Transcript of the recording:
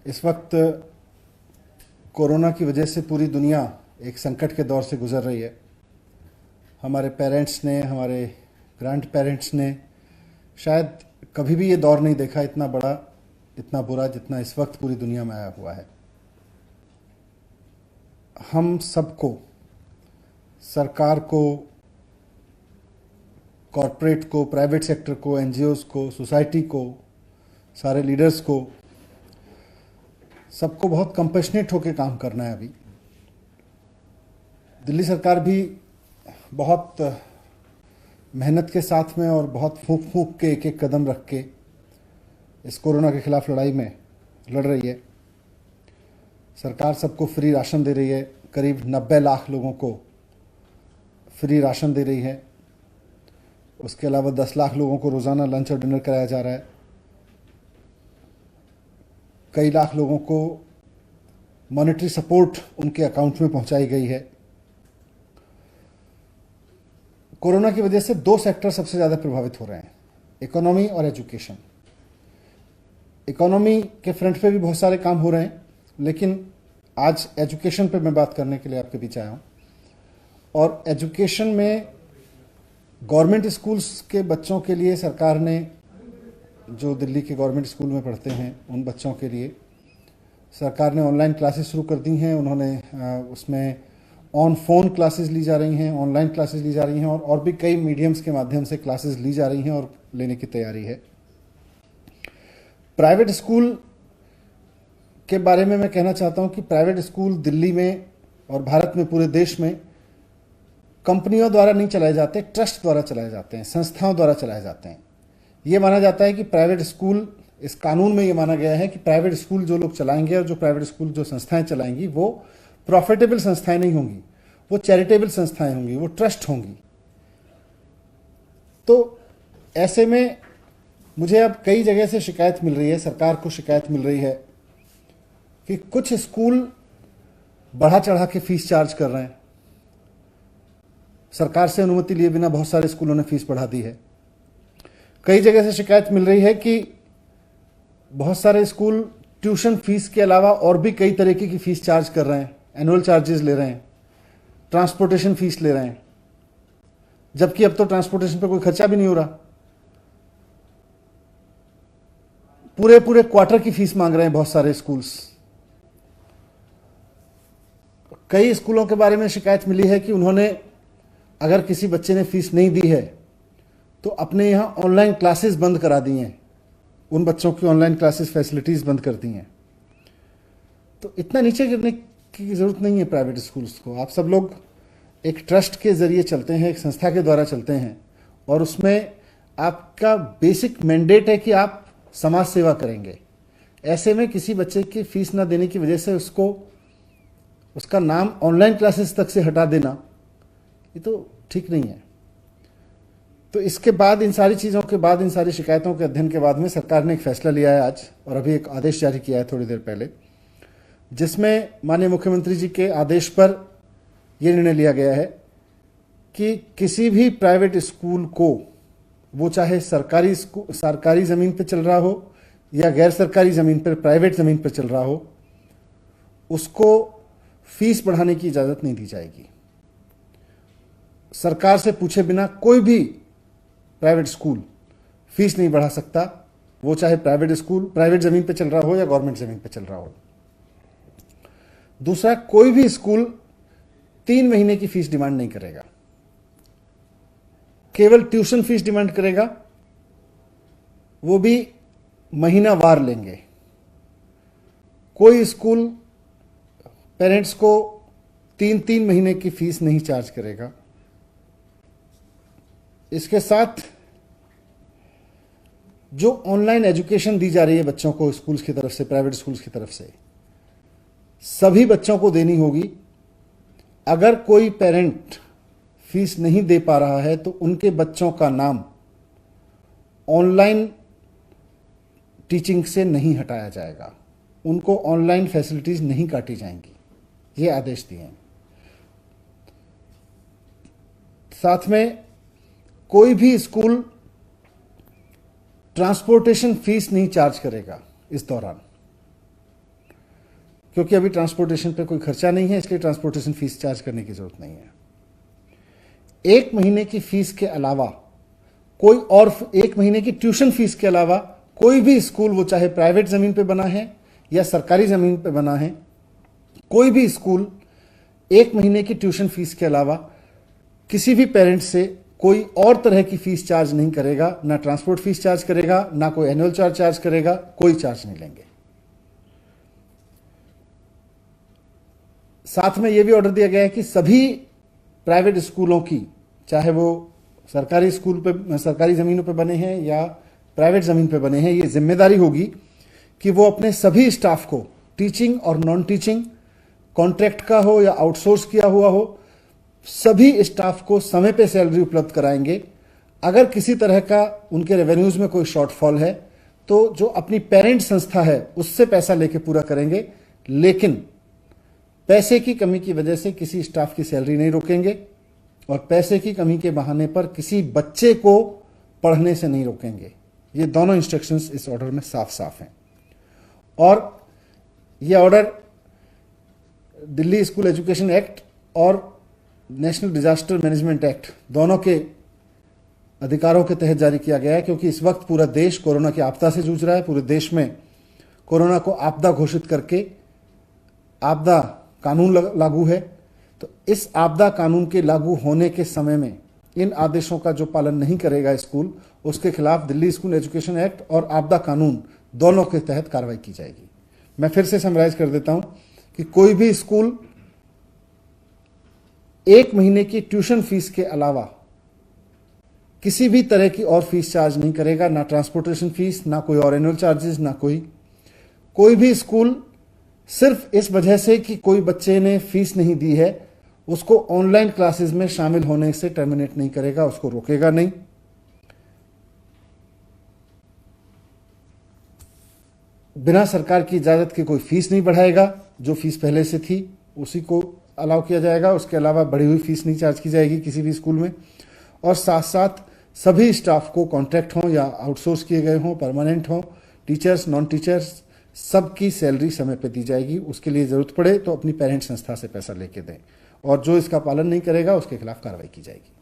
इस वक्त कोरोना की वजह से पूरी दुनिया एक संकट के दौर से गुजर रही है। हमारे पेरेंट्स ने, हमारे ग्रैंड पेरेंट्स ने शायद कभी भी ये दौर नहीं देखा इतना बड़ा, इतना बुरा जितना इस वक्त पूरी दुनिया में आया हुआ है। हम सबको, सरकार को, कॉरपोरेट को, प्राइवेट सेक्टर को, एनजीओज को, सोसाइटी को, सारे लीडर्स को, सबको बहुत कंपैशनेट होकर काम करना है। अभी दिल्ली सरकार भी बहुत मेहनत के साथ में और बहुत फूंक फूंक के एक एक कदम रख के इस कोरोना के खिलाफ लड़ाई में लड़ रही है। सरकार सबको फ्री राशन दे रही है, करीब 90 लाख लोगों को फ्री राशन दे रही है। उसके अलावा 10 लाख लोगों को रोज़ाना लंच और डिनर कराया जा रहा है। कई लाख लोगों को मॉनेटरी सपोर्ट उनके अकाउंट में पहुंचाई गई है। कोरोना की वजह से दो सेक्टर सबसे ज़्यादा प्रभावित हो रहे हैं, इकोनॉमी और एजुकेशन। इकोनॉमी के फ्रंट पे भी बहुत सारे काम हो रहे हैं, लेकिन आज एजुकेशन पे मैं बात करने के लिए आपके बीच आया हूँ। और एजुकेशन में गवर्नमेंट स्कूल्स के बच्चों के लिए सरकार ने, जो दिल्ली के गवर्नमेंट स्कूल में पढ़ते हैं उन बच्चों के लिए सरकार ने ऑनलाइन क्लासेस शुरू कर दी हैं। उन्होंने उसमें ऑन फोन क्लासेस ली जा रही हैं, ऑनलाइन क्लासेस ली जा रही हैं और भी कई मीडियम्स के माध्यम से क्लासेस ली जा रही हैं और लेने की तैयारी है। प्राइवेट स्कूल के बारे में मैं कहना चाहता हूं कि प्राइवेट स्कूल दिल्ली में और भारत में, पूरे देश में कंपनियों द्वारा नहीं चलाए जाते, ट्रस्ट द्वारा चलाए जाते हैं, संस्थाओं द्वारा चलाए जाते हैं। ये माना जाता है कि प्राइवेट स्कूल, इस कानून में ये माना गया है कि प्राइवेट स्कूल जो लोग चलाएंगे और जो प्राइवेट स्कूल जो संस्थाएं चलाएंगी वो प्रॉफिटेबल संस्थाएं नहीं होंगी, वो चैरिटेबल संस्थाएं होंगी, वो ट्रस्ट होंगी। तो ऐसे में मुझे अब कई जगह से शिकायत मिल रही है, सरकार को शिकायत मिल रही है कि कुछ स्कूल बढ़ा चढ़ा के फीस चार्ज कर रहे हैं। सरकार से अनुमति लिए बिना बहुत सारे स्कूलों ने फीस बढ़ा दी है। कई जगह से शिकायत मिल रही है कि बहुत सारे स्कूल ट्यूशन फीस के अलावा और भी कई तरीके की फीस चार्ज कर रहे हैं, एनुअल चार्जेस ले रहे हैं, ट्रांसपोर्टेशन फीस ले रहे हैं, जबकि अब तो ट्रांसपोर्टेशन पे कोई खर्चा भी नहीं हो रहा। पूरे पूरे क्वार्टर की फीस मांग रहे हैं बहुत सारे स्कूल्स। कई स्कूलों के बारे में शिकायत मिली है कि उन्होंने, अगर किसी बच्चे ने फीस नहीं दी है तो अपने यहाँ ऑनलाइन क्लासेस बंद करा दी हैं, उन बच्चों की ऑनलाइन क्लासेस फैसिलिटीज बंद कर दी हैं। तो इतना नीचे गिरने की जरूरत नहीं है प्राइवेट स्कूल्स को। आप सब लोग एक ट्रस्ट के जरिए चलते हैं, एक संस्था के द्वारा चलते हैं और उसमें आपका बेसिक मैंडेट है कि आप समाज सेवा करेंगे। ऐसे में किसी बच्चे की फीस ना देने की वजह से उसका नाम ऑनलाइन क्लासेस तक से हटा देना, ये तो ठीक नहीं है। तो इसके बाद, इन सारी चीज़ों के बाद, इन सारी शिकायतों के अध्ययन के बाद में सरकार ने एक फैसला लिया है आज, और अभी एक आदेश जारी किया है थोड़ी देर पहले, जिसमें माननीय मुख्यमंत्री जी के आदेश पर यह निर्णय लिया गया है कि किसी भी प्राइवेट स्कूल को, वो चाहे सरकारी ज़मीन पर चल रहा हो या गैर सरकारी ज़मीन पर, प्राइवेट ज़मीन पर चल रहा हो, उसको फीस बढ़ाने की इजाज़त नहीं दी जाएगी। सरकार से पूछे बिना कोई भी प्राइवेट स्कूल फीस नहीं बढ़ा सकता, वो चाहे प्राइवेट स्कूल प्राइवेट ज़मीन पे चल रहा हो या गवर्नमेंट ज़मीन पे चल रहा हो। दूसरा, कोई भी स्कूल 3 महीने की फीस डिमांड नहीं करेगा, केवल ट्यूशन फीस डिमांड करेगा, वो भी महीनावार लेंगे। कोई स्कूल पेरेंट्स को 3-3 महीने की फीस नहीं चार्ज करेगा। इसके साथ जो ऑनलाइन एजुकेशन दी जा रही है बच्चों को स्कूल्स की तरफ से, प्राइवेट स्कूल्स की तरफ से, सभी बच्चों को देनी होगी। अगर कोई पेरेंट फीस नहीं दे पा रहा है तो उनके बच्चों का नाम ऑनलाइन टीचिंग से नहीं हटाया जाएगा, उनको ऑनलाइन फैसिलिटीज नहीं काटी जाएंगी, ये आदेश दिए हैं। साथ में कोई भी स्कूल ट्रांसपोर्टेशन फीस नहीं चार्ज करेगा इस दौरान। क्योंकि अभी ट्रांसपोर्टेशन पे कोई खर्चा नहीं है, इसलिए ट्रांसपोर्टेशन फीस चार्ज करने की जरूरत नहीं है। 1 महीने की फीस के अलावा कोई और 1 महीने की ट्यूशन फीस के अलावा कोई भी स्कूल, वो चाहे प्राइवेट जमीन पे बना है या सरकारी जमीन पे बना है, कोई भी स्कूल 1 महीने की ट्यूशन फीस के अलावा किसी भी पेरेंट से कोई और तरह की फीस चार्ज नहीं करेगा, ना ट्रांसपोर्ट फीस चार्ज करेगा, ना कोई एनुअल चार्ज करेगा, कोई चार्ज नहीं लेंगे। साथ में यह भी ऑर्डर दिया गया है कि सभी प्राइवेट स्कूलों की, चाहे वो सरकारी स्कूल पे, सरकारी जमीनों पे बने हैं या प्राइवेट जमीन पे बने हैं, ये जिम्मेदारी होगी कि वो अपने सभी स्टाफ को, टीचिंग और नॉन टीचिंग, कॉन्ट्रैक्ट का हो या आउटसोर्स किया हुआ हो, सभी स्टाफ को समय पे सैलरी उपलब्ध कराएंगे। अगर किसी तरह का उनके रेवेन्यूज में कोई शॉर्टफॉल है तो जो अपनी पेरेंट संस्था है उससे पैसा लेके पूरा करेंगे, लेकिन पैसे की कमी की वजह से किसी स्टाफ की सैलरी नहीं रोकेंगे और पैसे की कमी के बहाने पर किसी बच्चे को पढ़ने से नहीं रोकेंगे। ये दोनों इंस्ट्रक्शंस इस ऑर्डर में साफ साफ हैं। और ये order Delhi school education act और नेशनल डिजास्टर मैनेजमेंट एक्ट दोनों के अधिकारों के तहत जारी किया गया है, क्योंकि इस वक्त पूरा देश कोरोना की आपदा से जूझ रहा है। पूरे देश में कोरोना को आपदा घोषित करके आपदा कानून लागू है। तो इस आपदा कानून के लागू होने के समय में इन आदेशों का जो पालन नहीं करेगा स्कूल, उसके खिलाफ दिल्ली स्कूल एजुकेशन एक्ट और आपदा कानून दोनों के तहत कार्रवाई की जाएगी। मैं फिर से समराइज कर देता हूं कि कोई भी स्कूल 1 महीने की ट्यूशन फीस के अलावा किसी भी तरह की और फीस चार्ज नहीं करेगा, ना ट्रांसपोर्टेशन फीस, ना कोई और एनुअल चार्जेस, ना कोई भी स्कूल सिर्फ इस वजह से कि कोई बच्चे ने फीस नहीं दी है उसको ऑनलाइन क्लासेस में शामिल होने से टर्मिनेट नहीं करेगा, उसको रोकेगा नहीं। बिना सरकार की इजाजत के कोई फीस नहीं बढ़ाएगा, जो फीस पहले से थी उसी को अलाउ किया जाएगा, उसके अलावा बढ़ी हुई फीस नहीं चार्ज की जाएगी किसी भी स्कूल में। और साथ साथ सभी स्टाफ को, कॉन्ट्रैक्ट हों या आउटसोर्स किए गए हों, परमानेंट हों, टीचर्स, नॉन टीचर्स, सबकी सैलरी समय पे दी जाएगी। उसके लिए जरूरत पड़े तो अपनी पेरेंट संस्था से पैसा लेके दें, और जो इसका पालन नहीं करेगा उसके खिलाफ कार्रवाई की जाएगी।